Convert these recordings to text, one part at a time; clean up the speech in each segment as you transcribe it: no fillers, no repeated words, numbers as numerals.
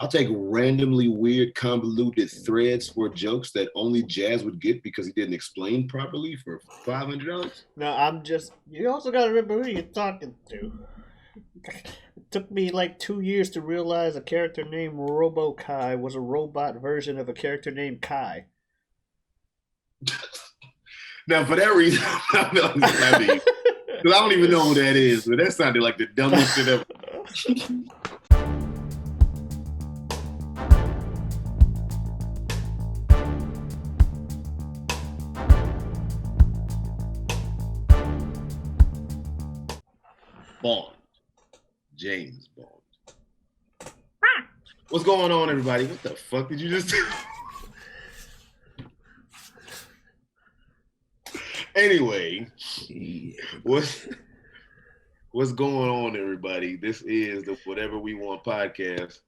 I'll take randomly weird, convoluted threads for jokes that only Jazz would get because he didn't explain properly for $500. No, you also got to remember who you're talking to. It took me like 2 years to realize a character named Robo-Kai was a robot version of a character named Kai. Now, for that reason, because I don't even know who that is, but that sounded like the dumbest shit ever. Bond. James Bond. What's going on, everybody? What the fuck did you just do? Anyway, what's going on, everybody? This is the Whatever We Want podcast.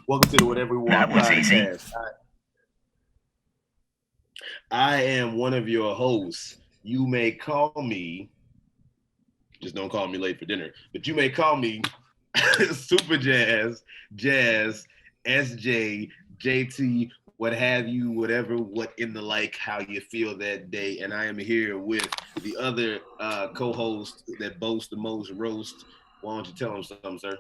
Welcome to the Whatever We Want podcast. I am one of your hosts. You may call me, just don't call me late for dinner, but you may call me Superjaz, Jazz, SJ, JT, what have you, whatever, what in the like, how you feel that day. And I am here with the other co-host that boasts the most roast. Why don't you tell them something, sir?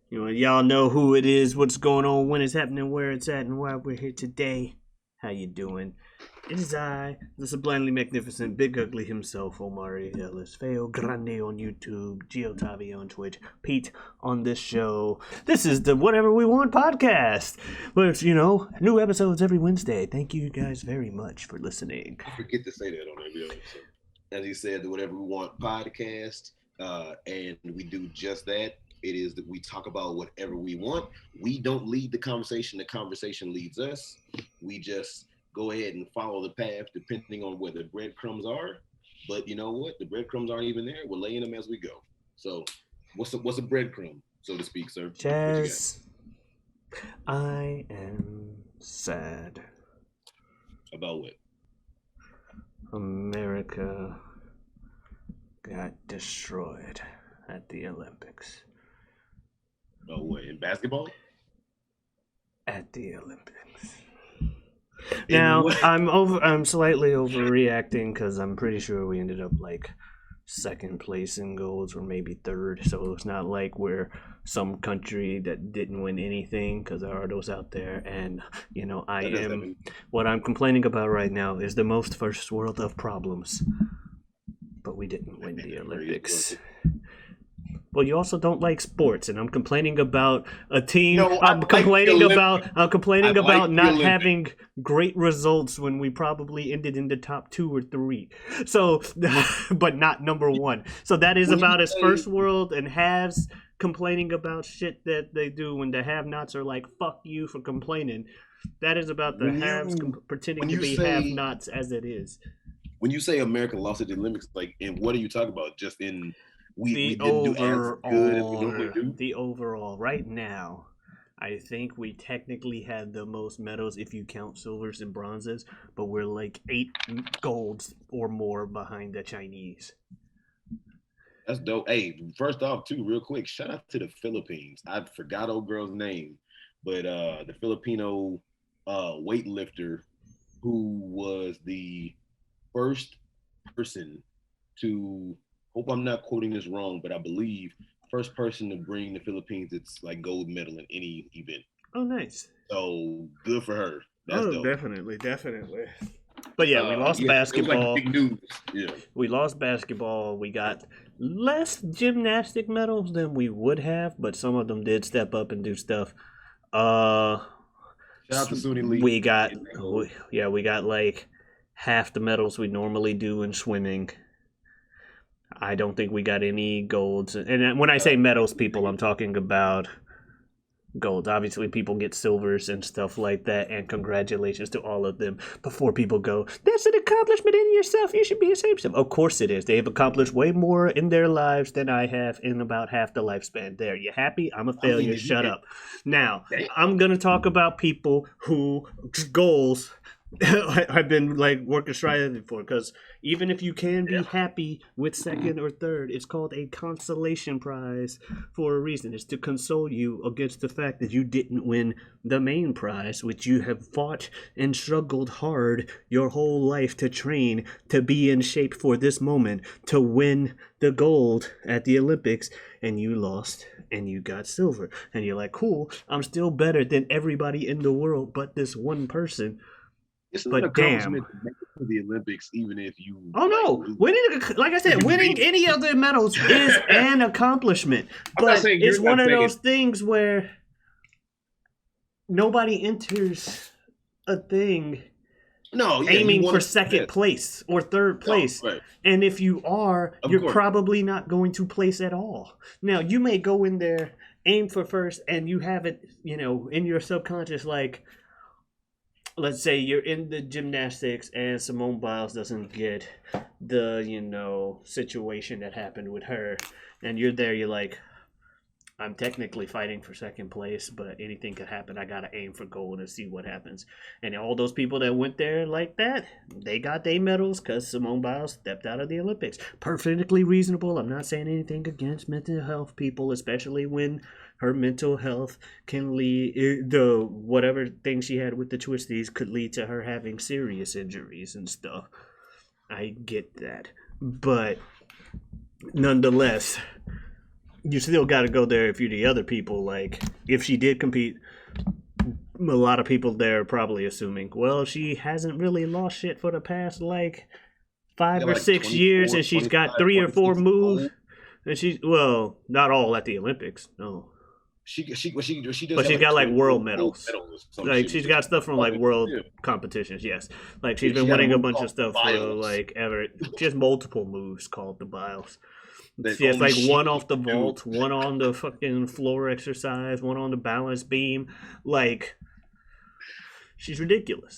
Y'all know who it is, what's going on, when it's happening, where it's at, and why we're here today. How you doing? It is I, the sublimely magnificent Big Ugly himself, Omari, feogrande on YouTube, Geotavi on Twitch, Pete on this show. This is the Whatever We Want podcast. But, new episodes every Wednesday. Thank you guys very much for listening. I forget to say that on every episode. As he said, the Whatever We Want podcast, and we do just that. It is that we talk about whatever we want. We don't lead the conversation leads us. We just go ahead and follow the path depending on where the breadcrumbs are. But you know what? The breadcrumbs aren't even there. We're laying them as we go. So what's a breadcrumb, so to speak, sir? Jazz, I am sad. About what? America got destroyed at the Olympics. Oh, what, in basketball? At the Olympics. Now, I'm slightly overreacting because I'm pretty sure we ended up like second place in goals or maybe third. So it's not like we're some country that didn't win anything, because there are those out there. And, what I'm complaining about right now is the most first world of problems. But we didn't win the Olympics. Well, you also don't like sports, and I'm complaining about a team. No, I'm complaining about not having great results when we probably ended in the top 2 or 3. So, but not number 1. So that is about as first world, and halves complaining about shit that they do when the have-nots are like, fuck you for complaining. That is about the haves pretending to be have-nots as it is. When you say America lost at the Olympics, like, and what are you talking about? Just in we didn't do as good as we normally do? The overall, right now, I think we technically had the most medals if you count silvers and bronzes, but we're like 8 golds or more behind the Chinese. That's dope. Hey, first off, too, real quick, shout out to the Philippines. I forgot old girl's name, but the Filipino weightlifter who was the first person to, hope I'm not quoting this wrong, but I believe first person to bring the Philippines its like gold medal in any event. Oh, nice. So good for her. That's dope. Definitely. But yeah, we lost basketball. It was like big news. Yeah. We lost basketball. We got less gymnastic medals than we would have, but some of them did step up and do stuff. Shout out to Sunni Lee. We got like half the medals we normally do in swimming. I don't think we got any golds. And when I say medals, people, I'm talking about golds. Obviously, people get silvers and stuff like that, and congratulations to all of them before people go, that's an accomplishment in yourself. You should be ashamed of yourself. Of course it is. They have accomplished way more in their lives than I have in about half the lifespan. There, you happy? I'm a failure. Shut up. Now, I'm going to talk about people who goals I've been like orchestrated for, because even if you can be happy with second or third, it's called a consolation prize for a reason. It's to console you against the fact that you didn't win the main prize, which you have fought and struggled hard your whole life to train to be in shape for this moment, to win the gold at the Olympics, and you lost and you got silver. And you're like, cool, I'm still better than everybody in the world but this one person. It's an But damn. accomplishment to make it to the Olympics, even if you Oh like no! lose. Winning, like I said, winning any of the medals is an accomplishment. But it's one of those things where nobody enters a thing aiming for second place or third place. Right. And if you are, you're probably not going to place at all. Now, you may go in there, aim for first, and you have it, in your subconscious, like, let's say you're in the gymnastics and Simone Biles doesn't get the, situation that happened with her. And you're there, you're like, I'm technically fighting for second place, but anything could happen. I got to aim for gold and see what happens. And all those people that went there like that, they got their medals because Simone Biles stepped out of the Olympics. Perfectly reasonable. I'm not saying anything against mental health people, especially when her mental health can lead, the whatever thing she had with the twisties could lead to her having serious injuries and stuff. I get that. But nonetheless, you still got to go there if you're the other people. Like, if she did compete, a lot of people there are probably assuming, well, she hasn't really lost shit for the past, 5 or 6 years, and she's got 3 or 4 moves. And she's, well, not all at the Olympics, no. She does, but she's got world medals. Like, she's got stuff from world competitions. Yes, like she's been winning a bunch of stuff for ever. She has multiple moves called the Biles. She has one off the vault, one on the fucking floor exercise, one on the balance beam. She's ridiculous.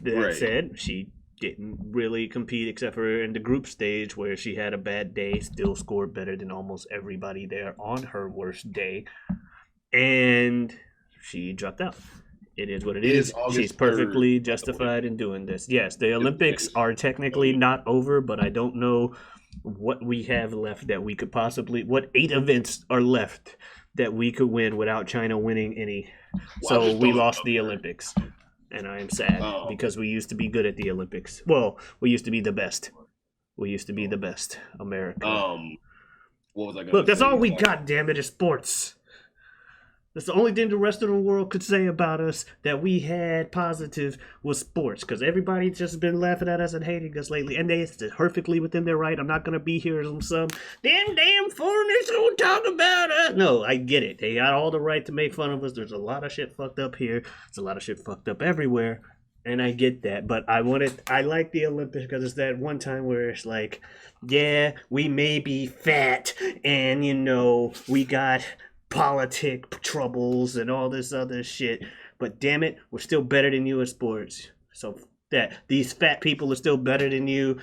That said, she didn't really compete except for in the group stage where she had a bad day, still scored better than almost everybody there on her worst day. And she dropped out. It is what it is. She's perfectly justified in doing this. Yes, the Olympics are technically not over, but I don't know what we have left that we could possibly, what 8 events are left that we could win without China winning any. So we lost the Olympics. And I am sad because we used to be good at the Olympics. Well, we used to be the best. We used to be the best. America. What was I gonna Look, that's all we got, damn it, is sports. That's the only thing the rest of the world could say about us that we had positive was sports. Because everybody's just been laughing at us and hating us lately. And it's perfectly within their right. I'm not going to be here as some damn foreigners who talk about us. No, I get it. They got all the right to make fun of us. There's a lot of shit fucked up here. There's a lot of shit fucked up everywhere. And I get that. But I like the Olympics because it's that one time where it's like, yeah, we may be fat. And, we got politic troubles and all this other shit, but damn it, we're still better than you at sports. So that these fat people are still better than you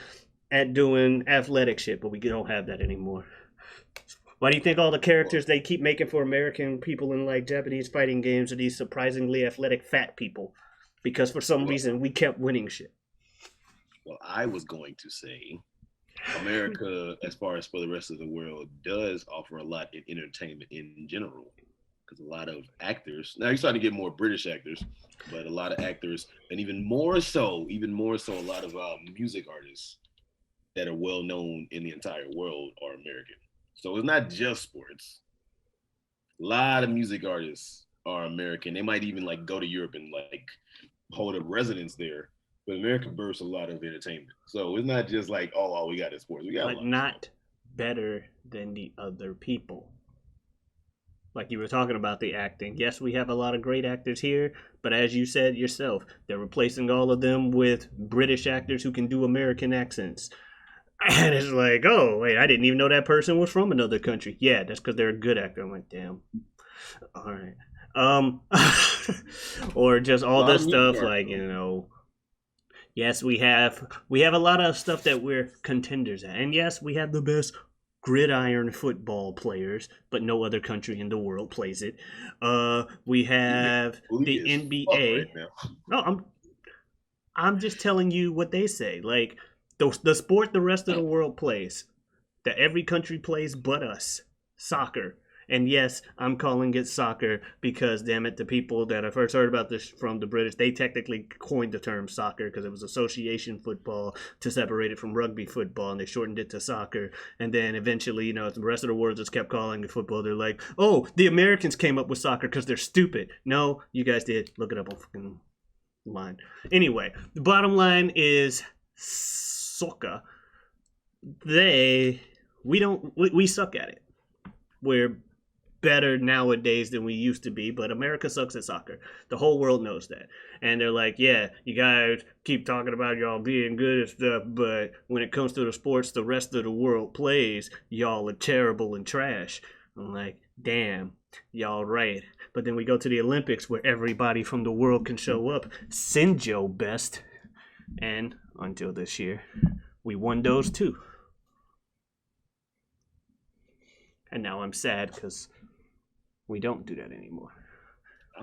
at doing athletic shit, but we don't have that anymore. Why do you think all the characters they keep making for American people in Japanese fighting games are these surprisingly athletic fat people? Because for some reason we kept winning shit. Well, I was going to say America, as far as for the rest of the world, does offer a lot in entertainment in general. Because a lot of actors, now you're starting to get more British actors, but a lot of actors, and even more so, a lot of music artists that are well known in the entire world are American. So it's not just sports. A lot of music artists are American. They might even go to Europe and hold a residence there. But America births a lot of entertainment. So it's not just all we got is sports. We got but not better than the other people. Like you were talking about the acting. Yes, we have a lot of great actors here, but as you said yourself, they're replacing all of them with British actors who can do American accents. And it's like, oh, wait, I didn't even know that person was from another country. Yeah, that's because they're a good actor. I'm like, damn. All right. Or just all this stuff yes, we have a lot of stuff that we're contenders at. And yes, we have the best gridiron football players, but no other country in the world plays it. We have the NBA. Right no, I'm just telling you what they say. Like the sport the rest of the world plays, that every country plays but us, soccer. And yes, I'm calling it soccer because, damn it, the people that I first heard about this from the British, they technically coined the term soccer because it was association football to separate it from rugby football, and they shortened it to soccer. And then eventually, the rest of the world just kept calling it football. They're like, oh, the Americans came up with soccer because they're stupid. No, you guys did. Look it up on fucking line. Anyway, the bottom line is soccer. We suck at it. We're better nowadays than we used to be, but America sucks at soccer. The whole world knows that. And they're like, yeah, you guys keep talking about y'all being good and stuff, but when it comes to the sports the rest of the world plays, y'all are terrible and trash. I'm like, damn, y'all right. But then we go to the Olympics where everybody from the world can show up, send your best. And until this year, we won those too. And now I'm sad because we don't do that anymore.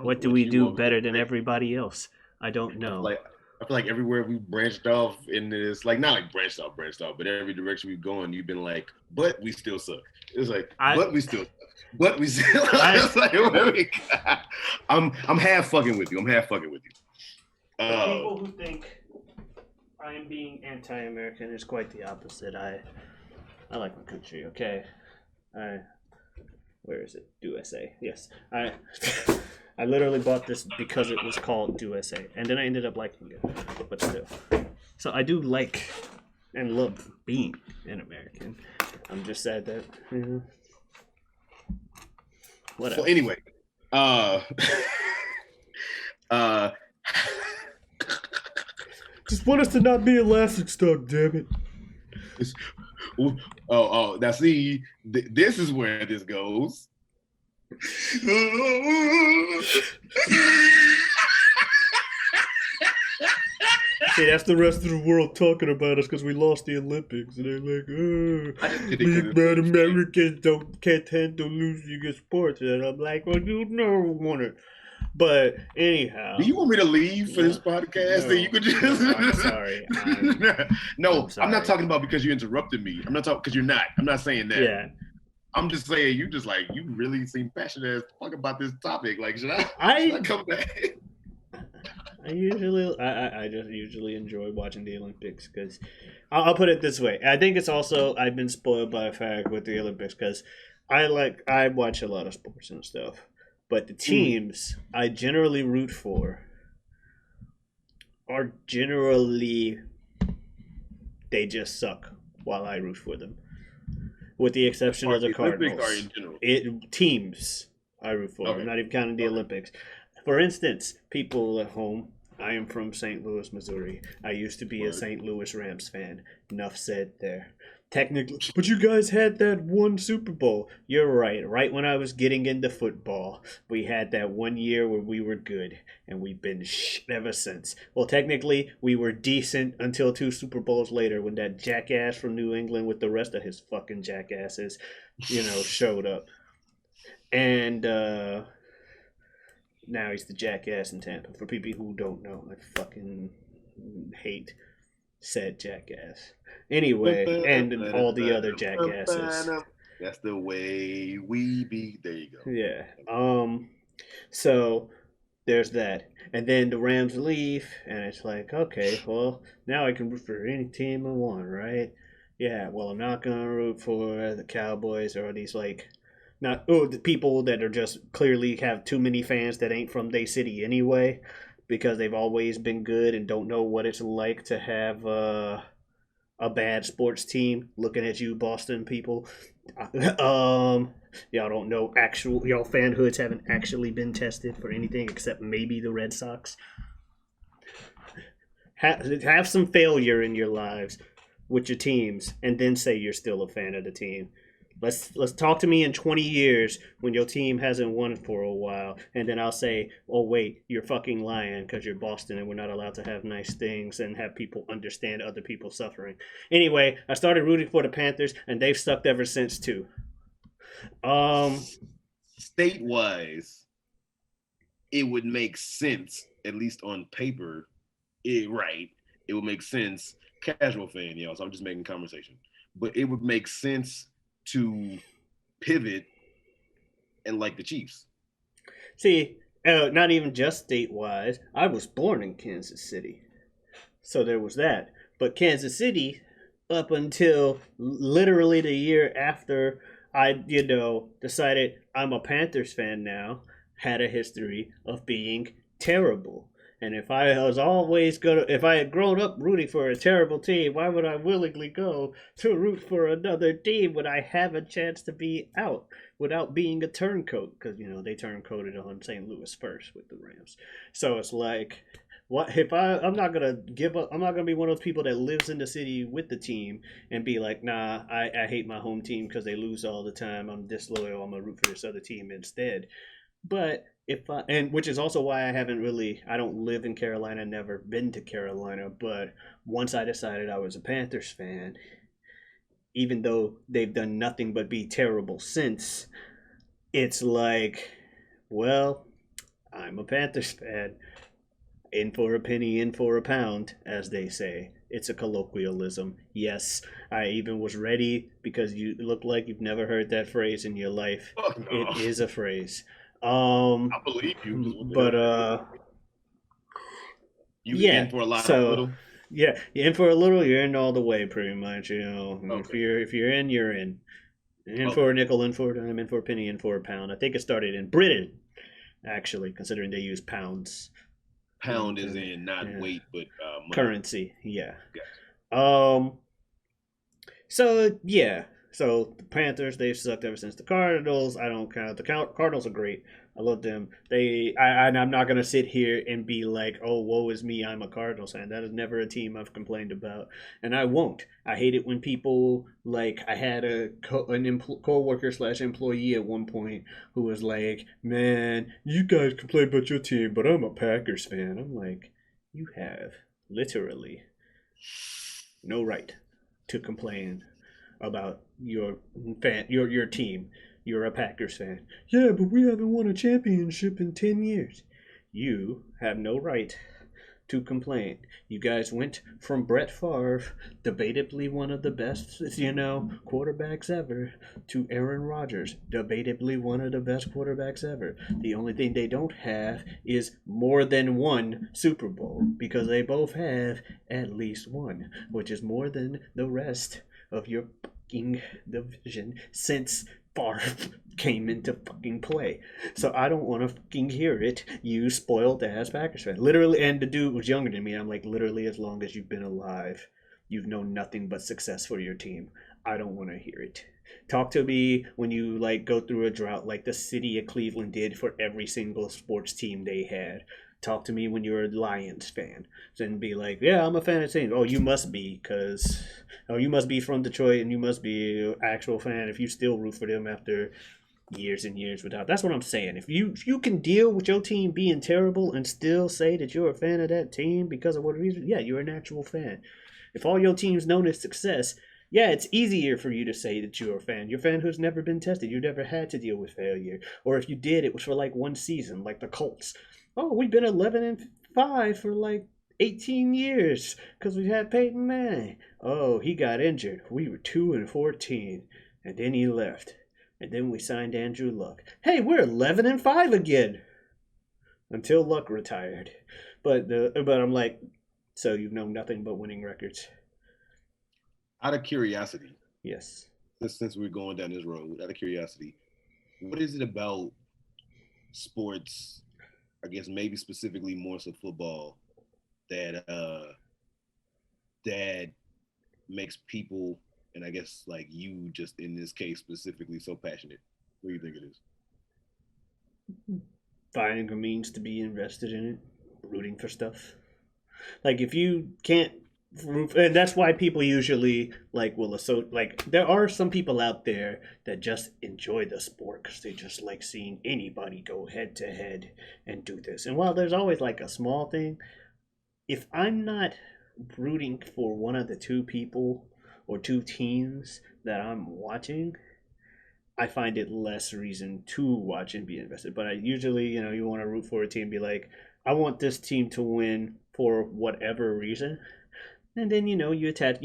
What do we do better than everybody else? I don't know. I feel like everywhere we branched off in this, like not like branched off, but every direction we've gone, you've been like, but we still suck. It's like, but we still suck. But we still. It's like, I'm half fucking with you. People who think I am being anti-American is quite the opposite. I like my country. Okay. Where is it? USA. Yes. I literally bought this because it was called USA, and then I ended up liking it. But still, so I do like and love being an American. I'm just sad that whatever. Well, anyway, just want us to not be a laughingstock, damn it. Now see, this is where this goes. See, that's the rest of the world talking about us because we lost the Olympics, and they're like, "Oh, bad Americans can't handle losing in sports," and I'm like, "Well, you never want it." But anyhow, do you want me to leave for this podcast? No, that you could just. No, I'm sorry. I'm sorry. I'm not talking about because you interrupted me. I'm not talking because you're not. I'm not saying that. Yeah. I'm just saying you really seem passionate as fuck about this topic. Like, should I come back? I just usually enjoy watching the Olympics because I'll put it this way. I think it's also I've been spoiled by a fact with the Olympics because I watch a lot of sports and stuff, but the teams I generally root for are generally they just suck while I root for them, with the exception of the Cardinals. Olympics are in general. Teams I root for. Okay. I'm not even counting the Olympics. For instance, people at home, I am from St. Louis, Missouri. I used to be a St. Louis Rams fan. Enough said there. Technically, but you guys had that one Super Bowl. You're right. Right when I was getting into football, we had that 1 year where we were good, and we've been shit ever since. Well, technically, we were decent until 2 Super Bowls later when that jackass from New England with the rest of his fucking jackasses, showed up. And now he's the jackass in Tampa. For people who don't know, I fucking hate said jackass. Anyway, and all the other jackasses. That's the way we be. There you go. Yeah. So there's that. And then the Rams leave, and it's like, okay, well, now I can root for any team I want, right? Yeah, well, I'm not going to root for the Cowboys or these, the people that are just clearly have too many fans that ain't from their city anyway, because they've always been good and don't know what it's like to have a bad sports team. Looking at you, Boston people. Y'all don't know y'all fan hoods haven't actually been tested for anything except maybe the Red Sox. Have some failure in your lives with your teams, and then say you're still a fan of the team. Let's talk to me in 20 years when your team hasn't won for a while, and then I'll say, oh wait, you're fucking lying because you're Boston and we're not allowed to have nice things and have people understand other people suffering. Anyway, I started rooting for the Panthers, and they've sucked ever since too. State-wise, it would make sense, at least on paper, right. It would make sense. Casual fan, so I'm just making conversation. But it would make sense to pivot and like the Chiefs. See, not even just statewide. I was born in Kansas City, so there was that. But Kansas City, up until literally the year after I, decided I'm a Panthers fan now, had a history of being terrible. And if I was always gonna, if I had grown up rooting for a terrible team, why would I willingly go to root for another team when I have a chance to be out without being a turncoat? Because they turncoated on St. Louis first with the Rams, so it's like, what if I'm not gonna give up? I'm not gonna be one of those people that lives in the city with the team and be like, nah, I hate my home team because they lose all the time. I'm disloyal. I'm gonna root for this other team instead. But if I, and which is also why I don't live in Carolina, never been to Carolina. But once I decided I was a Panthers fan, even though they've done nothing but be terrible since, it's like, well, I'm a Panthers fan. In for a penny, in for a pound, as they say. It's a colloquialism. Yes, I even was ready because you look like you've never heard that phrase in your life. Fuck no. It is a phrase. I believe you. But you in yeah. for a lot of So little. yeah, you're in for a little, you're in all the way, pretty much. Okay. If you're in, you're in. In Okay. for a nickel, in for a dime, in for a penny, in for a pound. I think it started in Britain, actually, considering they use pounds. Pound is in not Yeah. weight, but money. Currency. Yeah. Gotcha. Um. So yeah. So the Panthers, they've sucked ever since. The Cardinals, I don't count. The Cardinals are great. I love them. I'm not gonna sit here and be like, oh, woe is me. I'm a Cardinals fan. That is never a team I've complained about, and I won't. I hate it when people like. I had an co-worker slash employee at one point who was like, man, you guys complain about your team, but I'm a Packers fan. I'm like, you have literally no right to complain about your team. You're a Packers fan. Yeah, but we haven't won a championship in 10 years. You have no right to complain. You guys went from Brett Favre, debatably one of the best, quarterbacks ever, to Aaron Rodgers, debatably one of the best quarterbacks ever. The only thing they don't have is more than one Super Bowl because they both have at least one, which is more than the rest of your fucking division since Favre came into fucking play. So I don't want to fucking hear it, you spoiled ass Packers fan. Literally, and the dude was younger than me. I'm like, literally, as long as you've been alive, you've known nothing but success for your team. I don't want to hear it. Talk to me when you like go through a drought like the city of Cleveland did for every single sports team they had. Talk to me when you're a Lions fan. Then be like, yeah, I'm a fan of the team. Oh, you must be, because you must be from Detroit and you must be an actual fan if you still root for them after years and years without. That's what I'm saying. If you can deal with your team being terrible and still say that you're a fan of that team because of what reason, yeah, you're an actual fan. If all your team's known as success, yeah, it's easier for you to say that you're a fan. You're a fan who's never been tested. You never had to deal with failure. Or if you did, it was for like one season, like the Colts. Oh, we've been 11-5 for like 18 years because we had Peyton Manning. Oh, he got injured. We were 2-14, and then he left. And then we signed Andrew Luck. Hey, we're 11-5 again. Until Luck retired. But I'm like, so you've known nothing but winning records. Out of curiosity, Yes. since we're going down this road, out of curiosity, what is it about sports? I guess maybe specifically more so football that makes people, and I guess like you, just in this case specifically, so passionate. What do you think it is? Finding a means to be invested in it, rooting for stuff. Like if you can't, and that's why people usually like there are some people out there that just enjoy the sport because they just like seeing anybody go head to head and do this. And while there's always like a small thing, if I'm not rooting for one of the two people or two teams that I'm watching, I find it less reason to watch and be invested. But I usually, you want to root for a team, be like, I want this team to win for whatever reason. And then you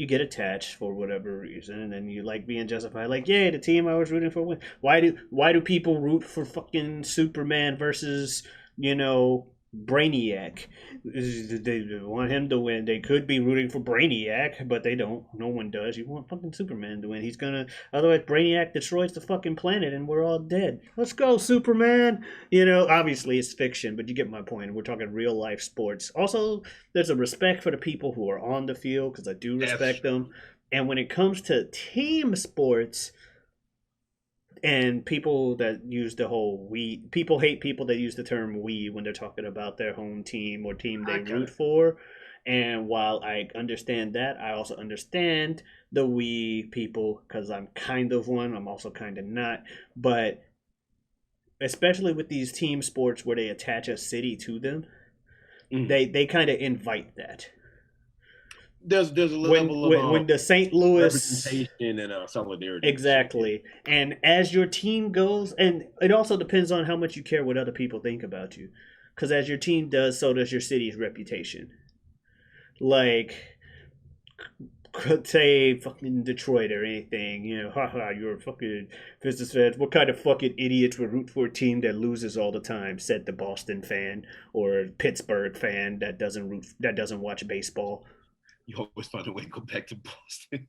get attached for whatever reason, and then you like being justified. Like, yeah, the team I was rooting for win. Why do people root for fucking Superman versus Brainiac? They want him to win. They could be rooting for Brainiac, but they don't. No one does. You want fucking Superman to win. He's gonna. Otherwise, Brainiac destroys the fucking planet, and we're all dead. Let's go, Superman. Obviously it's fiction, but you get my point. We're talking real life sports. Also, there's a respect for the people who are on the field because I do respect them. And when it comes to team sports, and people that use the whole people hate people that use the term we when they're talking about their home team or team they root for. And while I understand that, I also understand the we people because I'm kind of one. I'm also kind of not. But especially with these team sports where they attach a city to them, they kind of invite that. There's a level of when the St. Louis representation and solidarity. Exactly. And as your team goes, and it also depends on how much you care what other people think about you. Because as your team does, so does your city's reputation. Like, say fucking Detroit or anything, haha, you're a fucking business fans. What kind of fucking idiots would root for a team that loses all the time? Said the Boston fan or Pittsburgh fan that doesn't watch baseball. You always find a way to go back to Boston.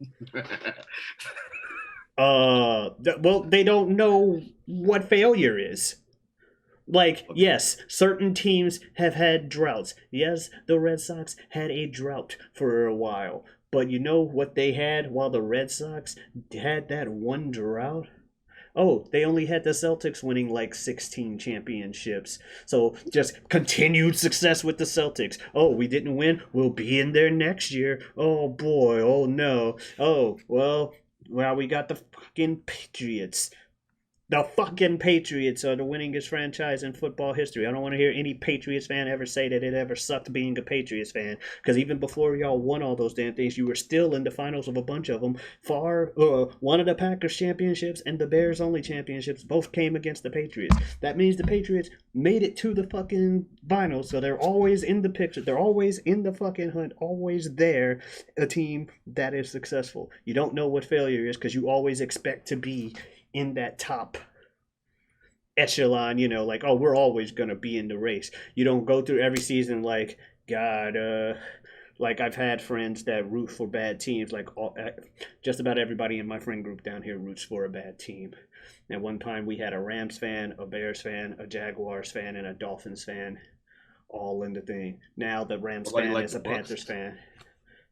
Well, they don't know what failure is. Like, yes, certain teams have had droughts. Yes, the Red Sox had a drought for a while. But you know what they had while the Red Sox had that one drought? Oh, they only had the Celtics winning like 16 championships. So just continued success with the Celtics. Oh, we didn't win. We'll be in there next year. Oh, boy. Oh, no. Oh, well, we got the fucking Patriots. The fucking Patriots are the winningest franchise in football history. I don't want to hear any Patriots fan ever say that it ever sucked being a Patriots fan. Because even before y'all won all those damn things, you were still in the finals of a bunch of them. One of the Packers championships and the Bears only championships both came against the Patriots. That means the Patriots made it to the fucking finals, so they're always in the picture. They're always in the fucking hunt, always there. A team that is successful. You don't know what failure is because you always expect to be in that top echelon, like, oh, we're always going to be in the race. You don't go through every season like, God, like I've had friends that root for bad teams. Like just about everybody in my friend group down here roots for a bad team. At one time we had a Rams fan, a Bears fan, a Jaguars fan, and a Dolphins fan all in the thing. Now the Rams fan is a Panthers fan.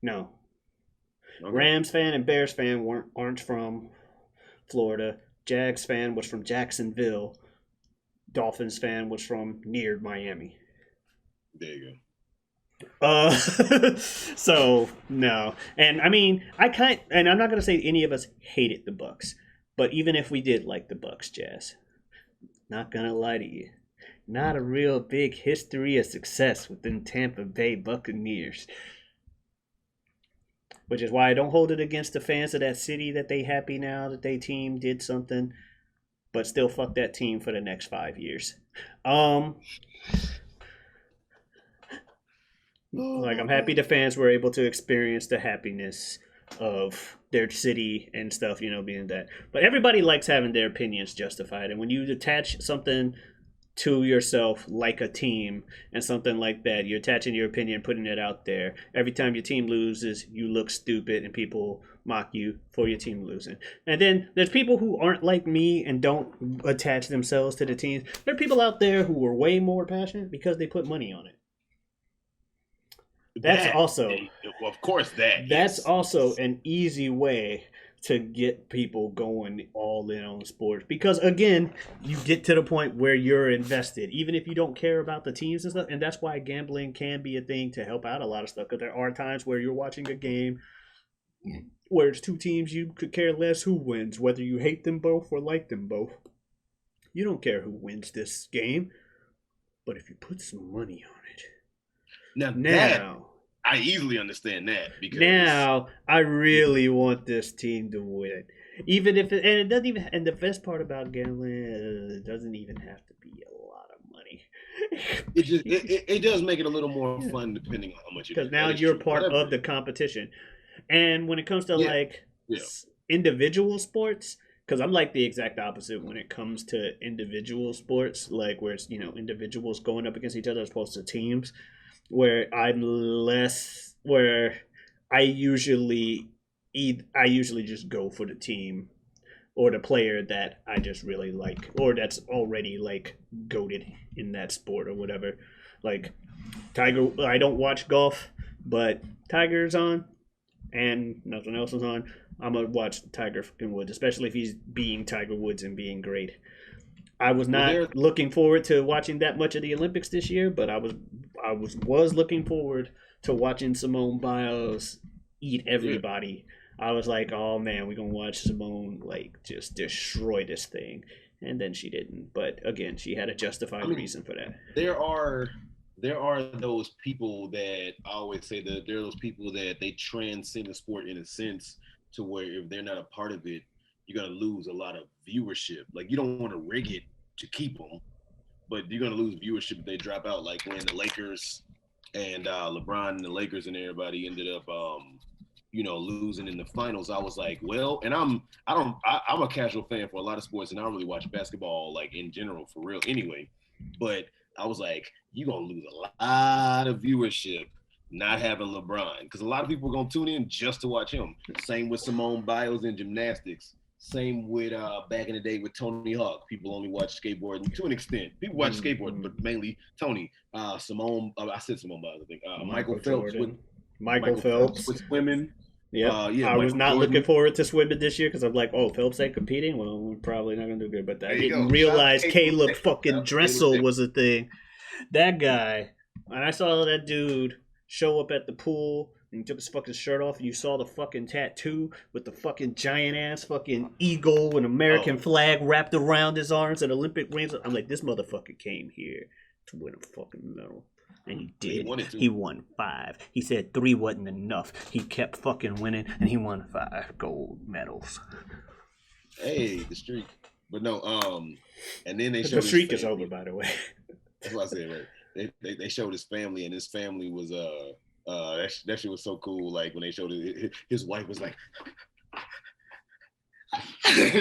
No. Okay. Rams fan and Bears fan aren't from Florida. Jags fan was from Jacksonville. Dolphins fan was from near Miami. There you go. So no, and I mean, and I'm not gonna say any of us hated the Bucks, but even if we did like the Bucks, Jazz, not gonna lie to you, not a real big history of success within Tampa Bay Buccaneers. Which is why I don't hold it against the fans of that city that they happy now that their team did something, but still fuck that team for the next 5 years. Like, I'm happy the fans were able to experience the happiness of their city and stuff, being that. But everybody likes having their opinions justified, and when you attach something to yourself like a team and something like that, you're attaching your opinion, putting it out there. Every time your team loses, you look stupid and people mock you for your team losing. And then there's people who aren't like me and don't attach themselves to the teams. There are people out there who are way more passionate because they put money on it. That's also an easy way to get people going all in on sports, because again, you get to the point where you're invested even if you don't care about the teams and stuff. And that's why gambling can be a thing to help out a lot of stuff, because there are times where you're watching a game where it's two teams you could care less who wins, whether you hate them both or like them both. You don't care who wins this game, but if you put some money on it, now I easily understand that, because now I really want this team to win, even if it doesn't even. And the best part about gambling, it doesn't even have to be a lot of money. it does make it a little more fun depending on how much it because is. now you're part of the competition. And when it comes to individual sports, because I'm like the exact opposite when it comes to individual sports, like where it's individuals going up against each other as opposed to teams, where I usually just go for the team or the player that I just really like, or that's already like goated in that sport or whatever. Like Tiger, I don't watch golf, but Tiger's on, and nothing else is on. I'm gonna watch Tiger fucking Woods, especially if he's being Tiger Woods and being great. I was not looking forward to watching that much of the Olympics this year, but I was looking forward to watching Simone Biles eat everybody. I was like, oh man, we're gonna watch Simone like just destroy this thing, and then she didn't. But again, she had a justified reason for that. There are those people that I always say that there are those people that they transcend the sport in a sense to where if they're not a part of it, you're gonna lose a lot of viewership. Like you don't want to rig it to keep them, but you're gonna lose viewership if they drop out. Like when the Lakers and LeBron and the Lakers and everybody ended up losing in the finals. I was like, well, and I'm a casual fan for a lot of sports, and I don't really watch basketball like in general for real anyway. But I was like, you're gonna lose a lot of viewership not having LeBron, because a lot of people are gonna tune in just to watch him. Same with Simone Biles in gymnastics. Same with back in the day with Tony Hawk. People only watch skateboarding to an extent. People watch skateboarding, but mainly Tony. Simone. I said Simone Biles. I think Michael Phelps with Michael Phelps with swimming. Yeah, I was not looking forward to swimming this year because I'm like, oh, Phelps ain't competing. Well, we're probably not gonna do good. But I didn't realize Caleb fucking Dressel was a thing. That guy, and I saw that dude show up at the pool and he took his fucking shirt off, and you saw the fucking tattoo with the fucking giant ass fucking eagle and American flag wrapped around his arms and Olympic rings. I'm like, this motherfucker came here to win a fucking medal. And he did. He won 5. He said 3 wasn't enough. He kept fucking winning, and he won 5 gold medals. Hey, the streak. But no, and then they showed the streak is over, by the way. That's what I said, right? They showed his family, and his family was that shit was so cool. Like when they showed it, his wife was like.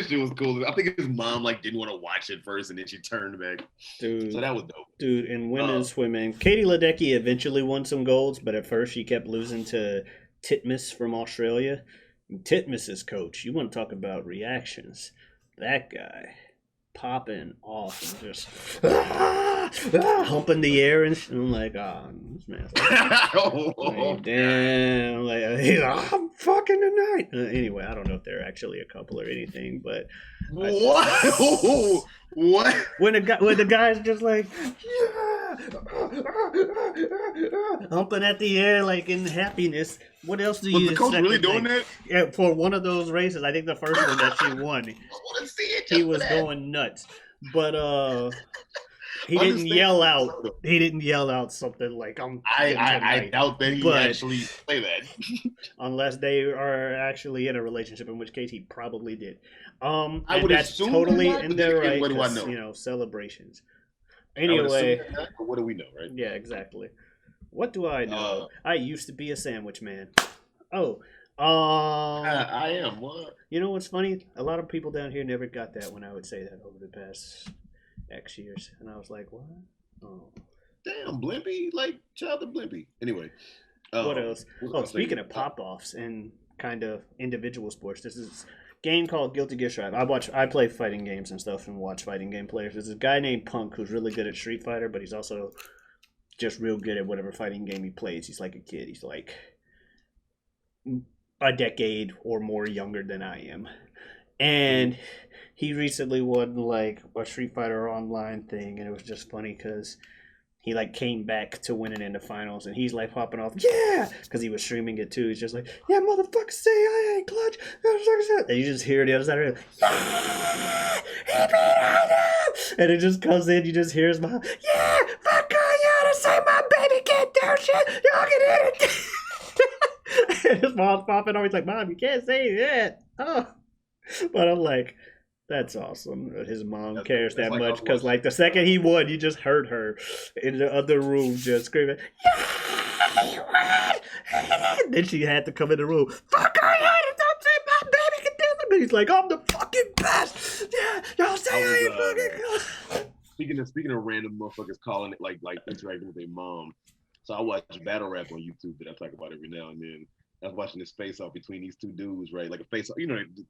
She was cool. I think his mom didn't want to watch it first, and then she turned back. Dude, so that was dope. Dude, in women's swimming, Katie Ledecky eventually won some golds, but at first she kept losing to Titmus from Australia. Titmus's coach, you want to talk about reactions? That guy popping off and just humping the air, and I'm like, this man's like, damn, I'm fucking tonight. Anyway, I don't know if they're actually a couple or anything, but what? What? When the guy's just like, humping at the air like in happiness. What else do you? Was the coach really doing that? Yeah, for one of those races, I think the first one that she won, he was going nuts. But he didn't yell out. He didn't yell out something like I doubt that he actually say that. Unless they are actually in a relationship, in which case he probably did. I would that's assume totally not, in their right. What do I know? Celebrations. Anyway, not, but what do we know, right? Yeah, exactly. What do I know? I used to be a sandwich man. I am. What? You know what's funny? A lot of people down here never got that when I would say that over the past X years, and I was like, "What? Oh, damn, Blimpy! Like, shout out to Blimpy." Anyway, what else? Speaking of pop-offs and kind of individual sports, this is a game called Guilty Gear Strive. I play fighting games and stuff and watch fighting game players. There's a guy named Punk who's really good at Street Fighter, but he's also just real good at whatever fighting game he plays. He's like a kid. He's like a decade or more younger than I am. And he recently won like a Street Fighter Online thing, and it was just funny because he like came back to winning in the finals, and he's like popping off, yeah, because he was streaming it too. He's just like, yeah, motherfucker, say I ain't clutch. And you just hear the other side of it, yeah, and it just comes in. You just hear his mom, yeah, fuck you to say my baby can't do shit. Y'all can hit it. And his mom's popping off. He's like, Mom, you can't say that. Oh, but I'm like, That's awesome. His mom That's cares that's that like much us because, watching. like, the second he won, you just heard her in the other room just screaming, "Yeah, he won!" Then she had to come in the room. Fuck I had it! Don't say my baby can do it. And he's like, "I'm the fucking best." Yeah, y'all say I was I ain't fucking good. speaking of random motherfuckers calling it like interacting with their mom. So I watch battle rap on YouTube that I talk about every now and then. I was watching this face off between these two dudes, right? Like a face off,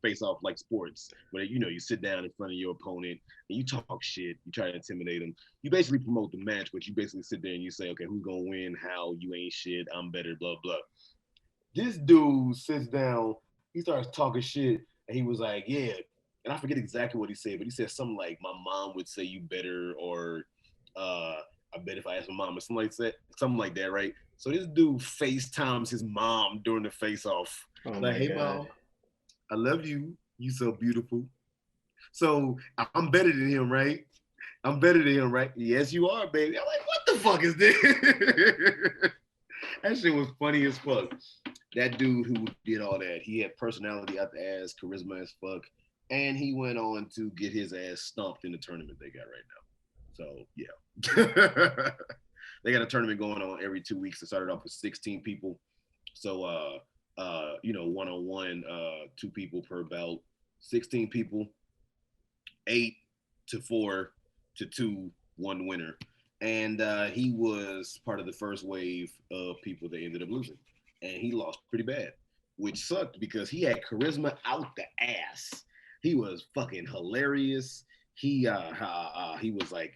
face off like sports, where you sit down in front of your opponent and you talk shit, you try to intimidate them. You basically promote the match, but you basically sit there and you say, okay, who's gonna win? How? You ain't shit. I'm better. Blah blah. This dude sits down, he starts talking shit, and he was like, yeah. And I forget exactly what he said, but he said something like, my mom would say you better, or uh, I bet if I asked my mom, or something like that, right? So this dude FaceTimes his mom during the face off. Oh Like, my hey god. mom, I love you. You so beautiful. So I'm better than him, right? I'm better than him, right? Yes, you are, baby. I'm like, what the fuck is this? That shit was funny as fuck. That dude who did all that, he had personality out the ass, charisma as fuck, and he went on to get his ass stumped in the tournament they got right now. So yeah, they got a tournament going on every 2 weeks. It started off with 16 people. So one on one, 2 people per bout, 16 people, 8 to 4 to 2, one winner. And he was part of the first wave of people that ended up losing. And he lost pretty bad, which sucked because he had charisma out the ass. He was fucking hilarious. He was like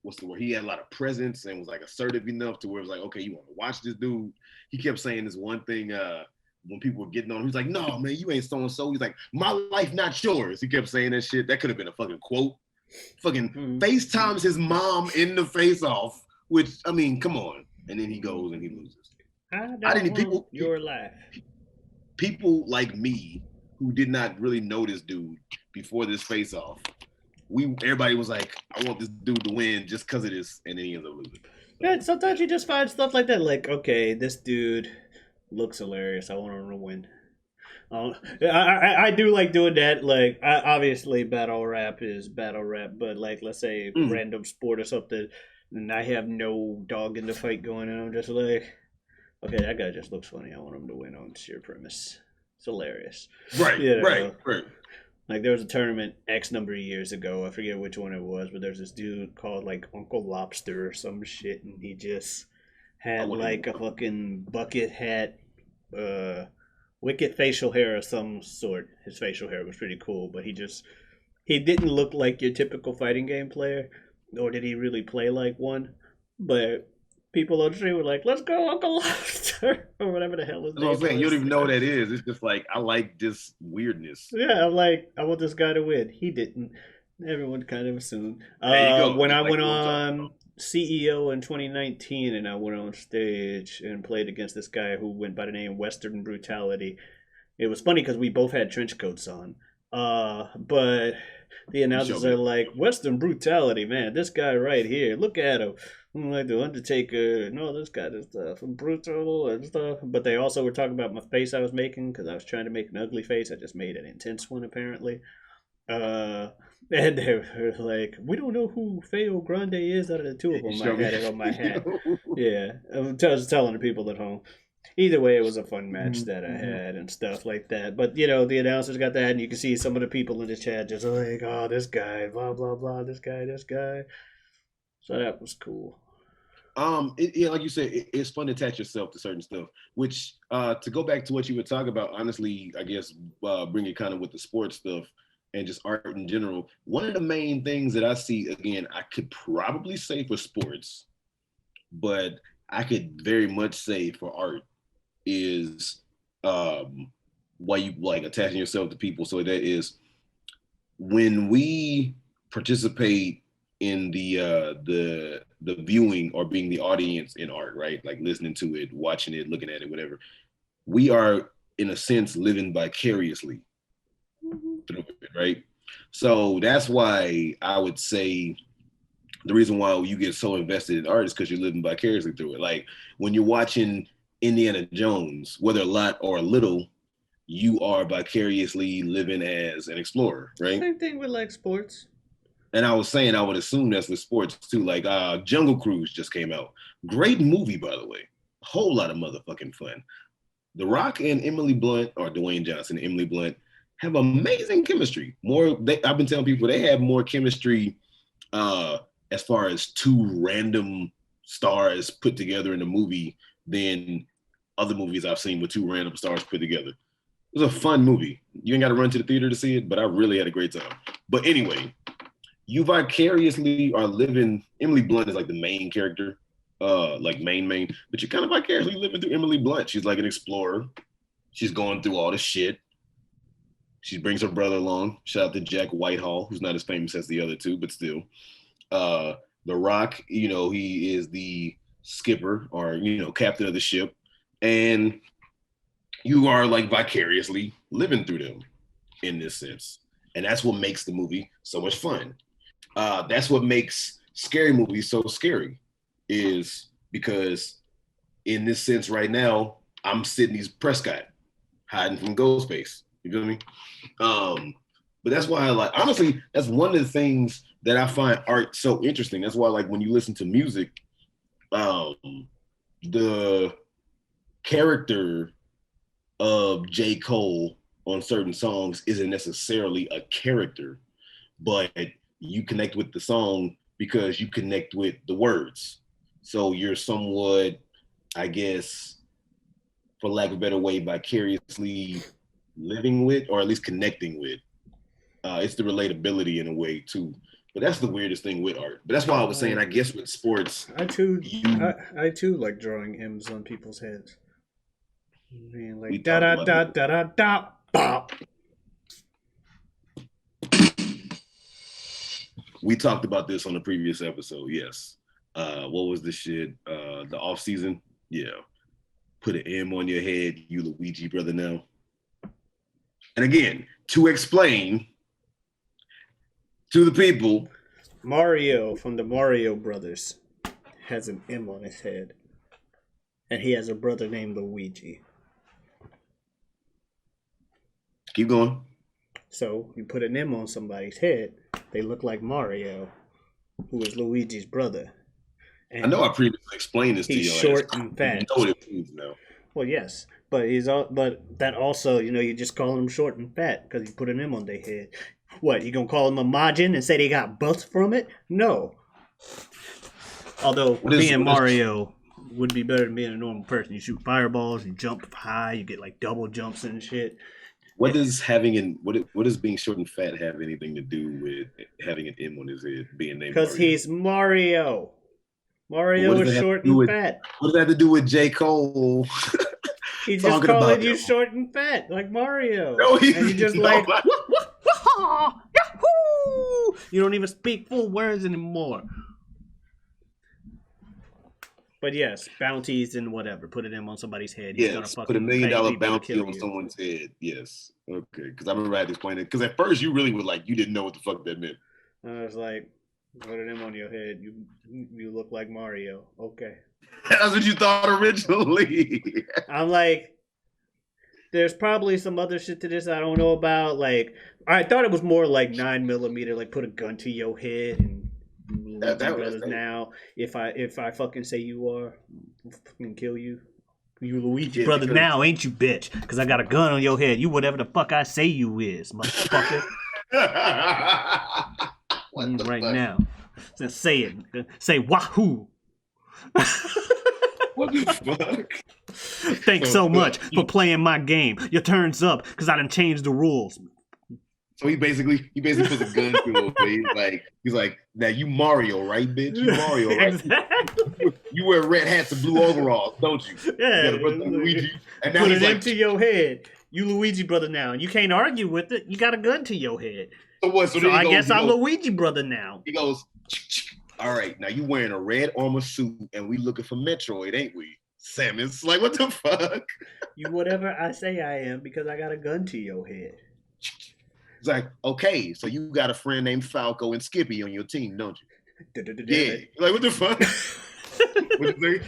what's the word? He had a lot of presence and was like assertive enough to where it was like, okay, you want to watch this dude. He kept saying this one thing when people were getting on him. He's like, no, man, you ain't so and so. He's like, my life, not yours. He kept saying that shit. That could have been a fucking quote. Fucking FaceTimes his mom in the face off, which, I mean, come on. And then he goes and he loses. I I don't didn't, want your life. people like me who did not really know this dude before this face off, everybody was like, I want this dude to win just because of this, and then he ends up losing. So, Yeah, sometimes you just find stuff like that, like, okay, this dude looks hilarious. I want him to win. I do like doing that. Like, obviously, battle rap is battle rap, but like, let's say mm. random sport or something, and I have no dog in the fight going, and I'm just like, okay, that guy just looks funny. I want him to win on sheer premise. It's hilarious, Right, you right, know. right. Like there was a tournament X number of years ago. I forget which one it was, but there's this dude called like Uncle Lobster or some shit, and he just I had want him to like a win. fucking bucket hat, uh, wicked facial hair of some sort. His facial hair was pretty cool, but he didn't look like your typical fighting game player, nor did he really play like one. But people on the street were like, "Let's go, Uncle Lobster," or whatever the hell his That's what I'm name saying. You don't was. even know what that is. It's just like, I like this weirdness. Yeah, I'm like, I want this guy to win. He didn't. Everyone kind of assumed. There you go. When I Just like went what I'm talking about. on CEO in 2019 and I went on stage and played against this guy who went by the name Western Brutality, it was funny because we both had trench coats on. But the You showed announcers me are that. like, Western Brutality, man, this guy right here, look at him. I'm like the Undertaker, no, this guy is brutal and stuff. But they also were talking about my face I was making because I was trying to make an ugly face. I just made an intense one apparently. Uh, and they were like, we don't know who feogrande is out of the two of You them. I showed me had it on my hat. that. Yeah, I was telling the people at home. Either way, it was a fun match that I had and stuff like that. But the announcers got that, and you can see some of the people in the chat just like, "Oh, this guy, blah blah blah, this guy, this guy." So that was cool. Yeah, like you said, it's fun to attach yourself to certain stuff. Which, to go back to what you were talking about, honestly, I guess bring it kind of with the sports stuff and just art in general. One of the main things that I see, again, I could probably say for sports, but I could very much say for art is why you like attaching yourself to people. So that is when we participate in the viewing or being the audience in art, right? Like listening to it, watching it, looking at it, whatever. We are in a sense living vicariously through it, right? So that's why I would say the reason why you get so invested in art is because you're living vicariously through it. Like when you're watching Indiana Jones, whether a lot or a little, you are vicariously living as an explorer, right? Same thing with like sports. And I was saying I would assume that's with sports too. Like Jungle Cruise just came out. Great movie, by the way. Whole lot of motherfucking fun. The Rock and Emily Blunt, or Dwayne Johnson and Emily Blunt, have amazing chemistry. I've been telling people they have more chemistry as far as two random stars put together in a movie than other movies I've seen with two random stars put together. It was a fun movie. You ain't got to run to the theater to see it, but I really had a great time. But anyway, you vicariously are living. Emily Blunt is like the main character, like main, but you're kind of vicariously living through Emily Blunt. She's like an explorer. She's going through all the shit. She brings her brother along. Shout out to Jack Whitehall, who's not as famous as the other two, but still. The Rock, he is the skipper or, captain of the ship. And you are like vicariously living through them in this sense. And that's what makes the movie so much fun. That's what makes scary movies so scary, is because in this sense right now, I'm Sidney Prescott hiding from Ghostface. You feel me? But that's why honestly, that's one of the things that I find art so interesting. That's why, like, when you listen to music, the character of J. Cole on certain songs isn't necessarily a character, but you connect with the song because you connect with the words. So you're somewhat, I guess, for lack of a better way, vicariously living with, or at least connecting with. It's the relatability in a way too. But that's the weirdest thing with art. But that's why I was saying, I guess with sports, I too like drawing M's on people's heads. Man, like da da da da da da bop. We talked about this on the previous episode. Yes. What was the shit? The off season. Yeah. Put an M on your head, you Luigi brother now. And again, to explain to the people, Mario from the Mario Brothers has an M on his head, and he has a brother named Luigi. Keep going. So you put an M on somebody's head, they look like Mario, who is Luigi's brother. And I know I previously explained this to you. He's short and fat. You know what it means now. Well, yes, but that also, you just call him short and fat because you put an M on their head. What, you gonna call them a Majin and say they got butts from it? No. Although being Mario would be better than being a normal person. You shoot fireballs, you jump high, you get like double jumps and shit. What does being short and fat have anything to do with having an M on his head, being named Mario? Because he's Mario. Mario is short and fat. What does that have to do with J. Cole? He's just calling you short and fat, like Mario. No, and you just like, yahoo! You don't even speak full words anymore. But yes, bounties and whatever. Put it on somebody's head. He's gonna put $1 million bounty on someone's head. Yes. Okay. Because I remember I had to explain it. Because at first you really were like, you didn't know what the fuck that meant. I was like, put it on your head. You look like Mario. Okay. That's what you thought originally. I'm like, there's probably some other shit to this I don't know about. Like, I thought it was more like 9mm, like put a gun to your head and brothers now. If I fucking say you are, I'll fucking kill you. You Luigi brother now, ain't you, bitch? Because I got a gun on your head. You whatever the fuck I say you is, motherfucker. Right fuck? Now. So say it. Say wahoo. What the fuck? Thanks so much for playing my game. Your turn's up because I done changed the rules. So he basically puts a gun to him. He's like, now you Mario, right, bitch? You Mario, right? Exactly. You wear red hats and blue overalls, don't you? Yeah. You gotta put Luigi. And now put it into your head. You Luigi brother now, and you can't argue with it. You got a gun to your head. So what? So I guess I'm Luigi brother now. He goes, all right, now you wearing a red armor suit, and we looking for Metroid, ain't we? Samus, like, what the fuck? You whatever I say I am because I got a gun to your head. It's like, okay, so you got a friend named Falco and Skippy on your team, don't you? Yeah. Like, what the fuck? What you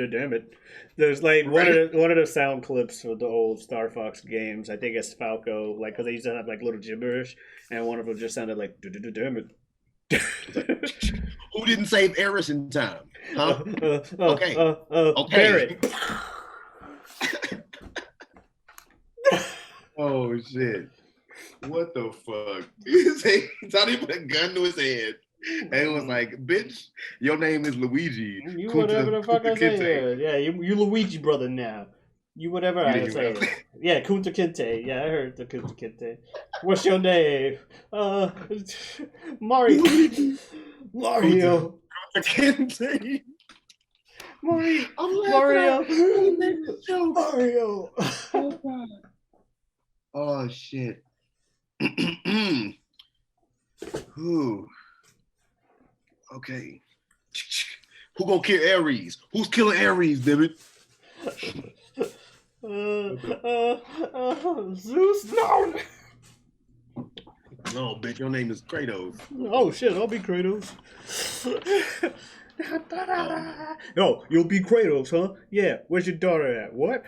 Damn it. There's like right? one of the sound clips for the old Star Fox games. I think it's Falco, like because they used to have like little gibberish, and one of them just sounded like damn it. It's like, who didn't save Eris in time? Huh? Okay. Okay. Barrett. Oh shit. What the fuck? He thought he put a gun to his head. And it was like, bitch, your name is Luigi. You whatever Kunta, the fuck Kunta I say. Kinte. Yeah, you Luigi brother now. You whatever You I didn't hear say. what I said. Yeah, Kunta Kinte. Yeah, I heard the Kunta Kinte. What's your name? Mario. Luigi. Mario. Kunta Kinte. Mario. I'm laughing Mario. out. He made a joke. Mario. Oh, God. Oh, shit. Ooh. Okay. Who gonna kill Ares? Who's killing Ares, damn it? Zeus, no! No, bitch, your name is Kratos. Oh shit, I'll be Kratos. No, you'll be Kratos, huh? Yeah, where's your daughter at? What?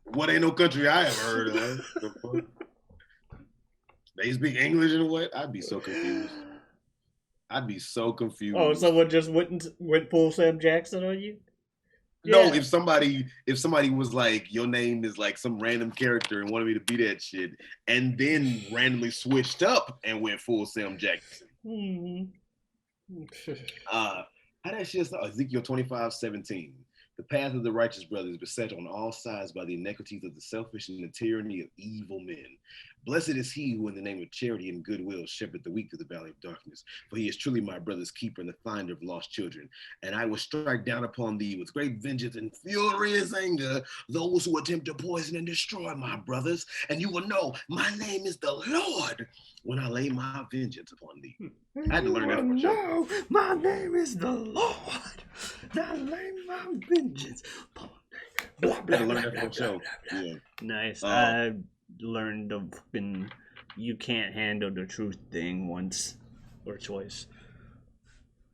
What ain't no country I ever heard of? They speak English and what? I'd be so confused. Oh, someone just went full Sam Jackson on you? No, Yeah. if somebody was like, your name is like some random character and wanted me to be that shit, and then randomly switched up and went full Sam Jackson. How that shit start? Ezekiel 25:17. The path of the righteous brothers beset on all sides by the iniquities of the selfish and the tyranny of evil men. Blessed is he who in the name of charity and goodwill shepherd the weak through the valley of darkness, for he is truly my brother's keeper and the finder of lost children. And I will strike down upon thee with great vengeance and furious anger those who attempt to poison and destroy my brothers. And you will know my name is the Lord when I lay my vengeance upon thee. I had to learn that from No, my name is the Lord. I lay my vengeance upon thee. Blah, blah, blah, blah, blah, blah, blah. Yeah. Nice. I learned the fucking you can't handle the truth thing once or twice.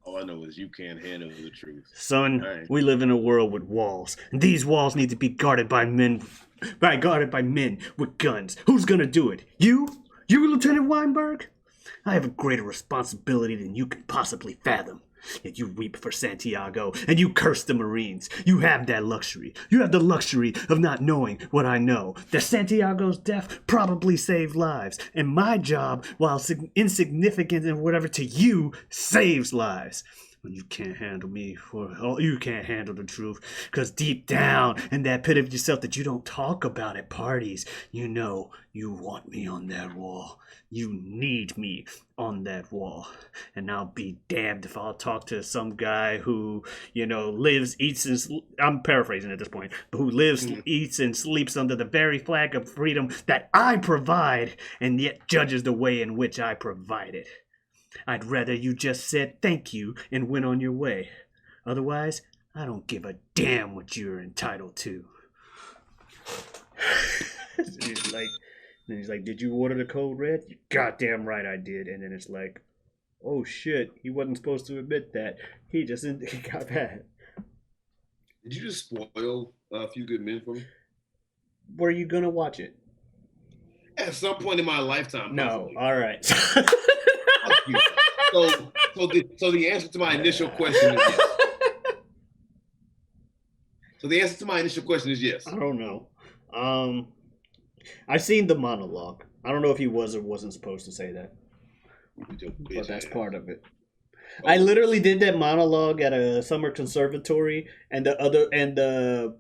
All I know is you can't handle the truth. Son, Right. we live in a world with walls, and these walls need to be guarded by men with guns. Who's gonna do it? You? You, Lieutenant Weinberg? I have a greater responsibility than you can possibly fathom. Yet you weep for Santiago, and you curse the Marines. You have that luxury. You have the luxury of not knowing what I know. That Santiago's death probably saved lives. And my job, while insignificant and whatever to you, saves lives. When you can't handle me, you can't handle the truth. Because deep down in that pit of yourself that you don't talk about at parties, you know you want me on that wall. You need me on that wall. And I'll be damned if I'll talk to some guy who, lives, eats, and I'm paraphrasing at this point, but who lives, eats, and sleeps under the very flag of freedom that I provide, and yet judges the way in which I provide it. I'd rather you just said thank you and went on your way. Otherwise, I don't give a damn what you're entitled to. He's like, did you order the code red? You goddamn right I did. And then it's like, oh shit, he wasn't supposed to admit that. He got mad. Did you just spoil A Few Good Men for me? Were you gonna watch it? At some point in my lifetime, no. Possibly. All right. So the answer to my initial question is yes. So the answer to my initial question is yes. I don't know. I've seen the monologue. I don't know if he was or wasn't supposed to say that. But that's part of it. I literally did that monologue at a summer conservatory, and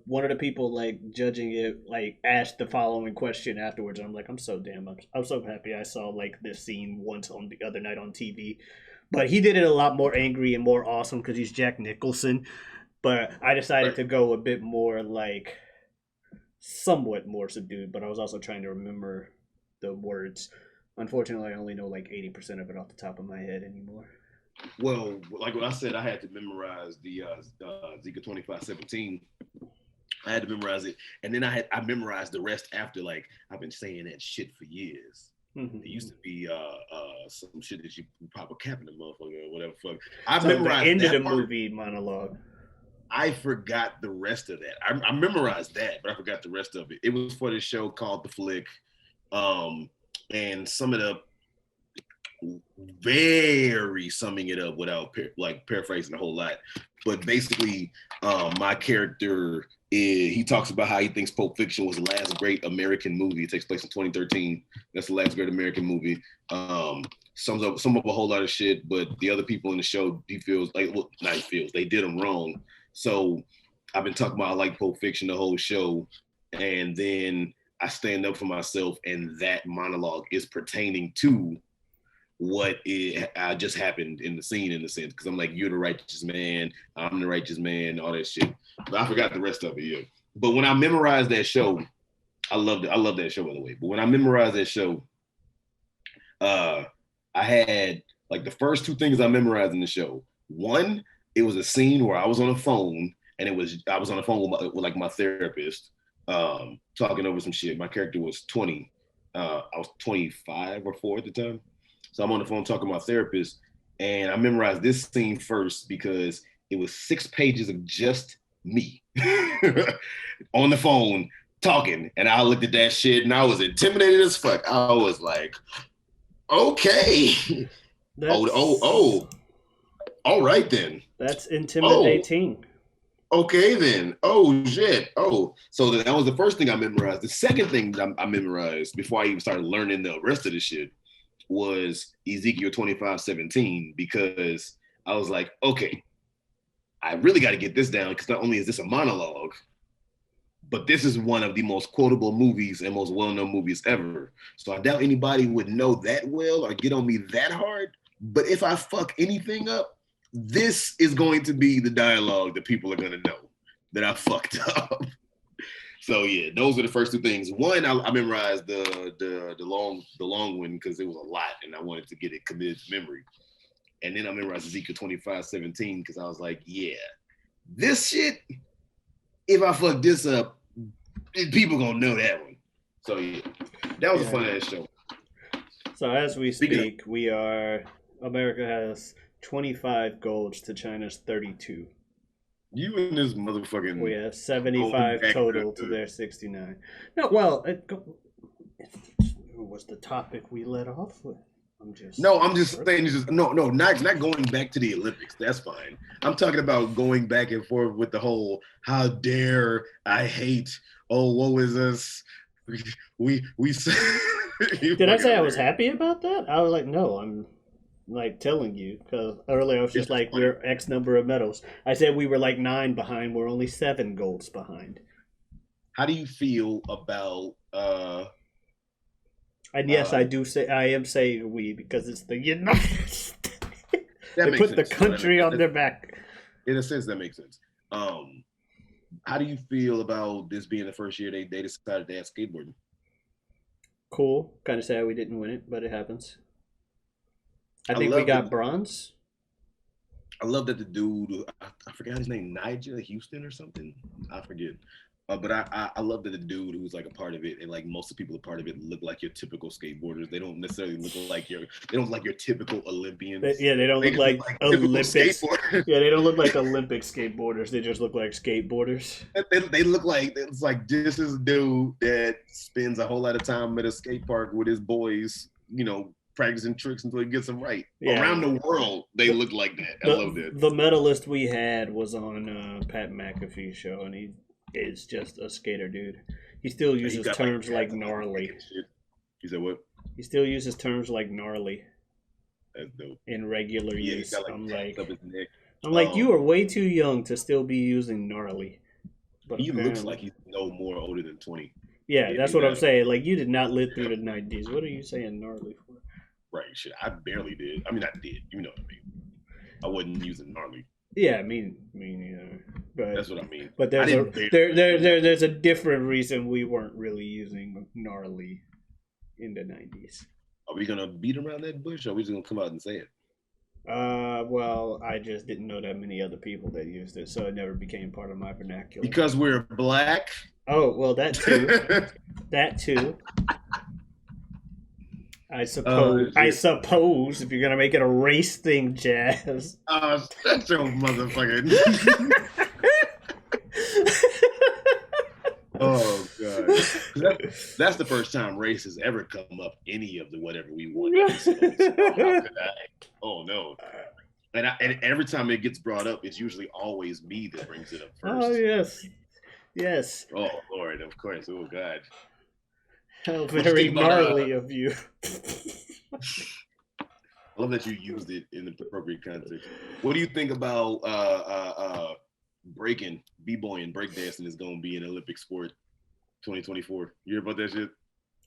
one of the people like judging it like asked the following question afterwards. And I'm like, I'm so happy I saw like this scene once on the other night on TV. But he did it a lot more angry and more awesome because he's Jack Nicholson. But I decided to go a bit more like somewhat more subdued. But I was also trying to remember the words. Unfortunately, I only know like 80% of it off the top of my head anymore. Well, like what I said, I had to memorize the Zika 25:17. I had to memorize it, and then I memorized the rest after. Like I've been saying that shit for years. Mm-hmm. It used to be some shit that you pop a cap in the motherfucker or whatever. Fuck. I So the memorized end of the that part. movie monologue. I forgot the rest of that. I memorized that, but I forgot the rest of it. It was for this show called The Flick, and some of the very summing it up without like paraphrasing a whole lot. But basically, my character he talks about how he thinks Pulp Fiction was the last great American movie. It takes place in 2013. That's the last great American movie. Sums up a whole lot of shit, but the other people in the show, he feels like, well, not he feels, they did him wrong. So I've been talking about I like Pulp Fiction the whole show, and then I stand up for myself, and that monologue is pertaining to what just happened in the scene, in a sense, because I'm like, you're the righteous man, I'm the righteous man, all that shit. But I forgot the rest of it, yeah. But when I memorized that show, I loved it. I love that show, by the way. But when I memorized that show, I had like the first two things I memorized in the show. One, it was a scene where I was on the phone, and I was on the phone with like my therapist, talking over some shit. My character was 20. I was 25 or 4 at the time. So I'm on the phone talking to my therapist, and I memorized this scene first because it was 6 pages of just me on the phone talking. And I looked at that shit and I was intimidated as fuck. I was like, okay. All right then. That's intimidating. Okay then. Oh shit. Oh, so that was the first thing I memorized. The second thing I memorized before I even started learning the rest of the shit was Ezekiel 25:17, because I was like, okay, I really got to get this down, because not only is this a monologue, but this is one of the most quotable movies and most well-known movies ever. So I doubt anybody would know that well or get on me that hard. But if I fuck anything up, this is going to be the dialogue that people are going to know that I fucked up. So yeah, those are the first two things. One, I memorized the long one because it was a lot, and I wanted to get it committed to memory. And then I memorized Ezekiel 25:17 because I was like, yeah, this shit, if I fuck this up, people gonna know that one. So yeah, that was a fun ass show. So as we speak, America has 25 golds to China's 32. You and this motherfucking. We have 75 total to their 69. No, well, it was the topic we led off with. I'm just saying. Not going back to the Olympics. That's fine. I'm talking about going back and forth with the whole "how dare I hate." Oh, woe is us. We Did I say I was happy about that? I was like, no, I'm like telling you, because earlier I was just like, we're X number of medals. I said we were like 9 behind. We're only 7 golds behind. How do you feel about? And yes, I am saying we, because it's the United States. They put the country on their back. In a sense, that makes sense. How do you feel about this being the first year they decided to add skateboarding? Cool. Kind of sad we didn't win it, but it happens. I think we got bronze. I love that the dude, I forgot his name, Nigel Houston or something. I forget. But I love that the dude who's like a part of it, and like most of the people a part of it, look like your typical skateboarders. They don't necessarily look like your typical Olympians. They don't look like Olympics. Yeah, they don't look like Olympic skateboarders. They just look like skateboarders. They look like, it's like just this dude that spends a whole lot of time at a skate park with his boys, practicing tricks until he gets them right. Yeah. Around the world, they look like that. I love that. The medalist we had was on Pat McAfee's show, and he is just a skater dude. He still uses terms like gnarly. He said what? He still uses terms like gnarly. That's dope. In regular use. I'm like, you are way too young to still be using gnarly. But he looks like he's no more older than 20. Yeah, that's what I'm saying. Like, you did not live through the 90s. What are you saying gnarly for? Right, shit. I barely did. I mean, I did. You know what I mean. I wasn't using gnarly. Yeah, me neither. But that's what I mean. But there's a different reason we weren't really using gnarly in the 90s. Are we gonna beat around that bush, or are we just gonna come out and say it? Well, I just didn't know that many other people that used it, so it never became part of my vernacular. Because we're black? Oh, well, that too. That too. I suppose if you're gonna make it a race thing, Jazz. Shut your motherfucking. Oh god, that's the first time race has ever come up any of the whatever we want episodes. How could I? Oh no. And every time it gets brought up, it's usually always me that brings it up first. Oh yes, yes. Oh Lord, of course. Oh God. How very gnarly of you. I love that you used it in the appropriate context. What do you think about breaking, b-boying, breakdancing is going to be an Olympic sport 2024? You hear about that shit?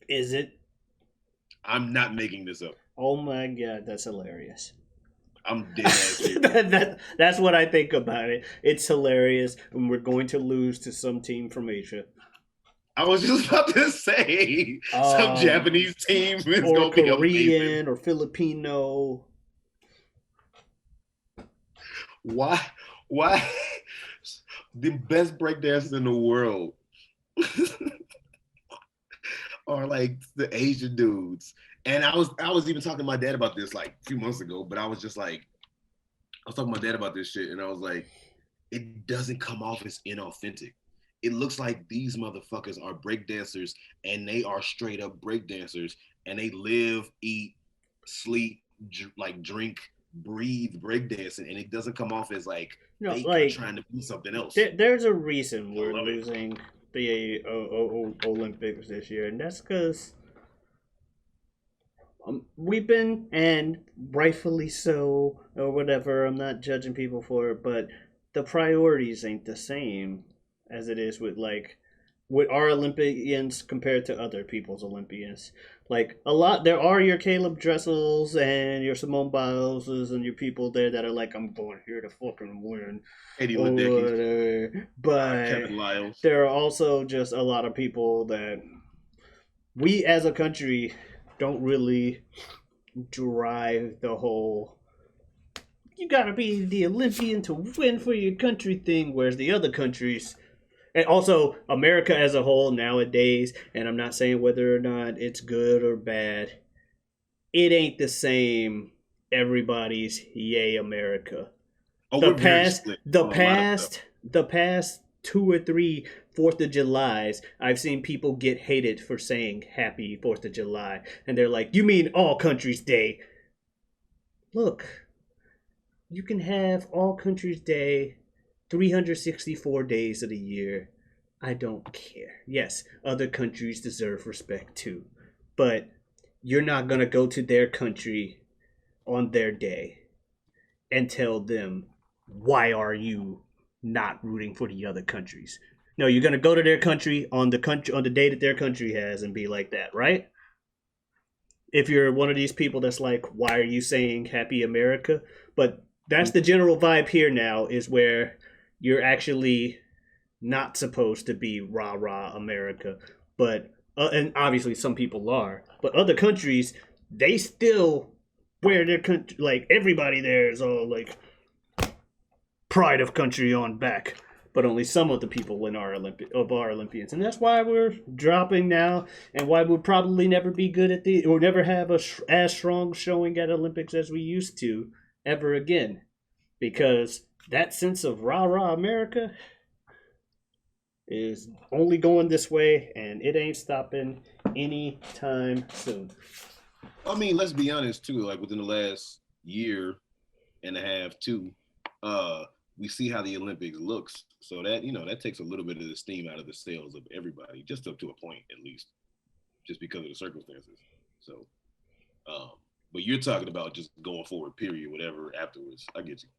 Is it? I'm not making this up. Oh my god, that's hilarious. I'm dead ass serious. That's what I think about it. It's hilarious, and we're going to lose to some team from Asia. I was just about to say some Japanese team is going to be Korean or Filipino. Why the best breakdancers in the world are like the Asian dudes? And I was even talking to my dad about this like a few months ago, but I was talking to my dad about this shit, and I was like, it doesn't come off as inauthentic. It looks like these motherfuckers are breakdancers, and they are straight up breakdancers, and they live, eat, sleep, drink, breathe breakdancing, and it doesn't come off as like they are trying to do something else. There's a reason we're losing the Olympics this year, and that's because we've been, and rightfully so, or whatever. I'm not judging people for it, but the priorities ain't the same as it is with our Olympians compared to other people's Olympians. Like there are your Caleb Dressels and your Simone Biles's and your people there that are like, I'm going here to fucking win. But Kevin Lyles. There are also just a lot of people that we as a country don't really drive the whole you gotta be the Olympian to win for your country thing, whereas the other countries, and also America as a whole nowadays, and I'm not saying whether or not it's good or bad, it ain't the same everybody's yay America. The past 2 or 3 4th of Julys, I've seen people get hated for saying Happy 4th of July, and they're like, you mean All Countries Day? Look, you can have All Countries Day 364 days of the year. I don't care. Yes, other countries deserve respect too. But you're not going to go to their country on their day and tell them, why are you not rooting for the other countries? No, you're going to go to their country on the day that their country has and be like that, right? If you're one of these people that's like, why are you saying Happy America? But that's the general vibe here now, is where you're actually not supposed to be rah rah America, but and obviously some people are, but other countries, they still wear their country, like everybody there is all like pride of country on back, but only some of the people in our Olympians, and that's why we're dropping now, and why we'll probably never be good at or never have as strong showing at Olympics as we used to ever again, because that sense of rah rah America is only going this way, and it ain't stopping anytime soon. I mean, let's be honest too. Like within the last year and a half, too, we see how the Olympics looks. So that that takes a little bit of the steam out of the sails of everybody, just up to a point at least, just because of the circumstances. So, but you're talking about just going forward, period, whatever afterwards. I get you.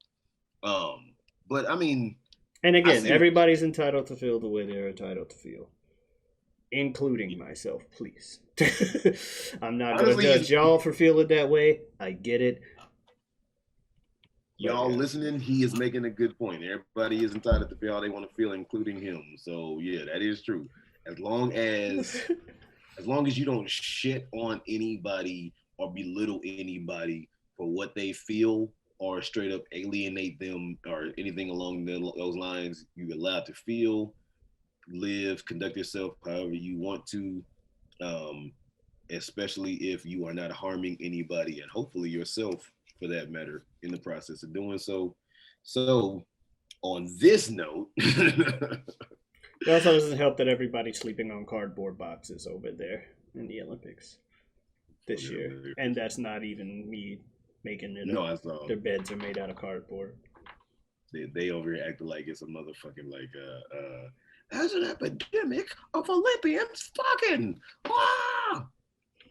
But I mean. And again, everybody's entitled to feel the way they're entitled to feel, including myself, please. I'm not going to judge y'all for feeling that way. I get it. Y'all listening, he is making a good point. Everybody is entitled to feel how they want to feel, including him. So, yeah, that is true. As long as you don't shit on anybody or belittle anybody for what they feel, or straight up alienate them or anything along those lines, you're allowed to feel, live, conduct yourself however you want to. especially if you are not harming anybody and hopefully yourself for that matter in the process of doing so. So, on this note, It also doesn't help that everybody's sleeping on cardboard boxes over there in the Olympics this year, and that's not even me making it no, up. I saw Their beds are made out of cardboard. they over here acting like it's a motherfucking like there's an epidemic of Olympians fucking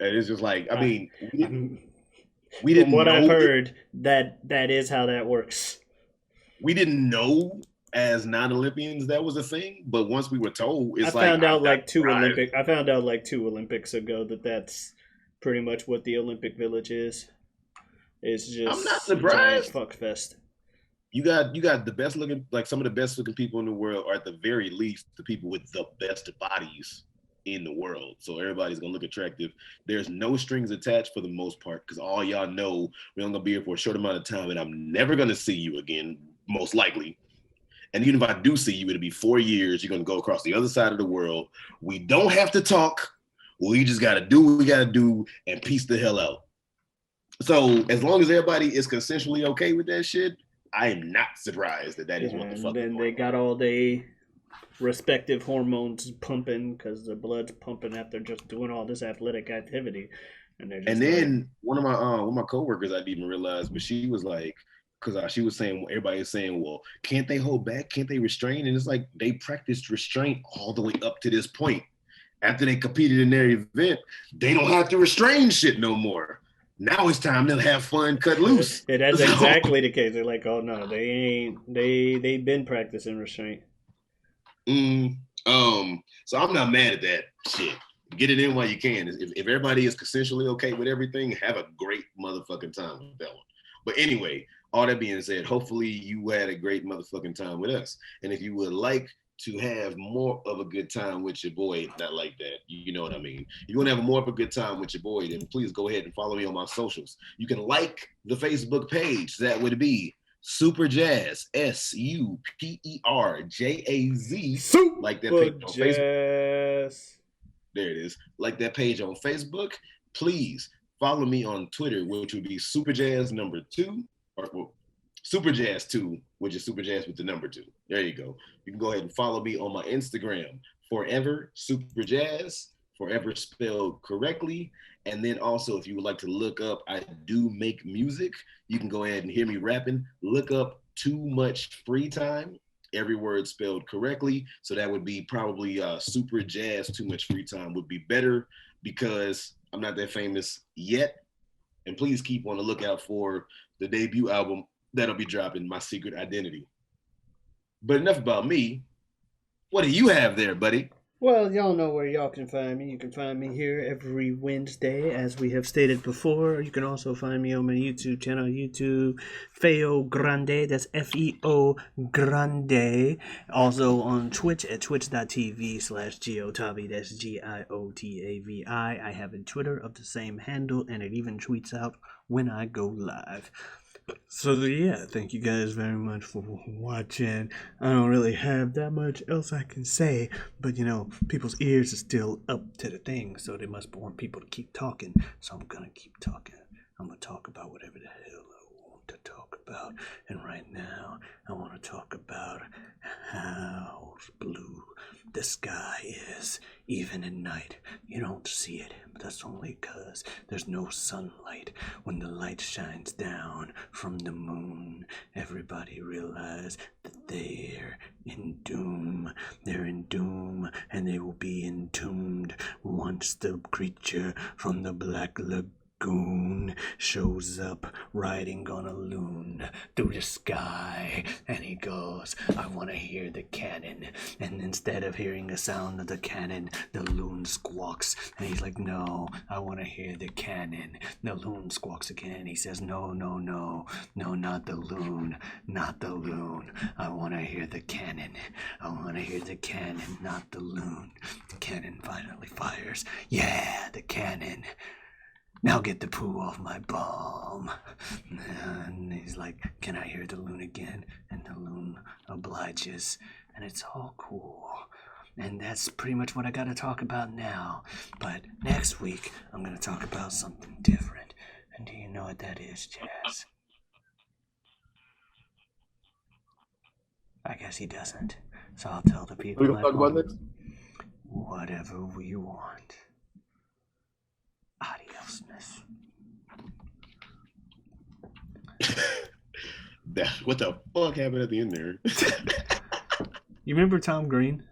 and it's just like I mean we From didn't what I've know heard, that is how that works. we didn't know as non-Olympians that was a thing, but once we were told, I it's like found out I'm not like surprised. I found out like 2 Olympics ago that that's pretty much what the Olympic Village is. It's I'm not just a giant surprised. fuck fest. You got the best looking, like some of the best looking people in the world, or at the very least the people with the best bodies in the world. So everybody's gonna look attractive. There's no strings attached for the most part, because all y'all know we're only gonna be here for a short amount of time, and I'm never gonna see you again, most likely. And even if I do see you, it'll be 4 years. You're gonna go across the other side of the world. We don't have to talk. We just gotta do what we gotta do and peace the hell out. So as long as everybody is consensually okay with that shit, I am not surprised that that Yeah, is what the and fuck is then going they on. got all their respective hormones pumping because their blood's pumping after just doing all this athletic activity, and they're And just like, then one of my coworkers I didn't even realize, but she was like, because she was saying everybody is saying, well, can't they hold back? Can't they restrain? And it's like they practiced restraint all the way up to this point. After they competed in their event, they don't have to restrain shit no more. Now it's time to have fun, cut loose. yeah, that's So, exactly the case. They're like, oh no, they ain't. They've been practicing restraint. mm, so I'm not mad at that shit. Get it in while you can. If everybody is consensually okay with everything, have a great motherfucking time with that one. But anyway, all that being said, hopefully you had a great motherfucking time with us. And if you would like to have more of a good time with your boy, not like that, you know what I mean. If you want to have more of a good time with your boy, then please go ahead and follow me on my socials. You can like the Facebook page. That would be Superjaz, Superjaz, like that page on Facebook. Superjaz. There it is. Like that page on Facebook. Please follow me on Twitter, which would be Superjaz number 2, or well, Superjaz 2, which is Superjaz with the number 2. There you go. You can go ahead and follow me on my Instagram, Forever Superjaz, Forever spelled correctly. And then also, if you would like to look up, I do make music. You can go ahead and hear me rapping. Look up Too Much Free Time, every word spelled correctly. So that would be probably Superjaz. Too Much Free Time would be better because I'm not that famous yet. And please keep on the lookout for the debut album that'll be dropping, My Secret Identity. But enough about me. What do you have there, buddy? Well, y'all know where y'all can find me. You can find me here every Wednesday, as we have stated before. You can also find me on my YouTube channel, YouTube, feogrande, that's Feo Grande. Also on Twitch at twitch.tv/Giotavi, that's Giotavi. I have a Twitter of the same handle, and it even tweets out when I go live. So yeah, thank you guys very much for watching. I don't really have that much else I can say, but people's ears are still up to the thing, so they must want people to keep talking. So I'm gonna keep talking. I'm gonna talk about whatever the hell I want to talk about. And right now, I want to talk about how blue the sky is, even at night. You don't see it, but that's only because there's no sunlight. When the light shines down from the moon, everybody realizes that they're in doom. They're in doom, and they will be entombed once the creature from the Black Lagoon shows up riding on a loon through the sky, and he goes, I want to hear the cannon. And instead of hearing the sound of the cannon, the loon squawks, and he's like, no, I want to hear the cannon. The loon squawks again. He says, no, no, no, no, not the loon, not the loon. I want to hear the cannon. I want to hear the cannon, not the loon. The cannon finally fires. Yeah, the cannon. Now get the poo off my bum. And he's like, can I hear the loon again? And the loon obliges, and it's all cool. And that's pretty much what I got to talk about now. But next week, I'm going to talk about something different. And do you know what that is, Jazz? I guess he doesn't. So I'll tell the people What are we gonna talk about next? whatever we want. Adios, miss. What the fuck happened at the end there? You remember Tom Green?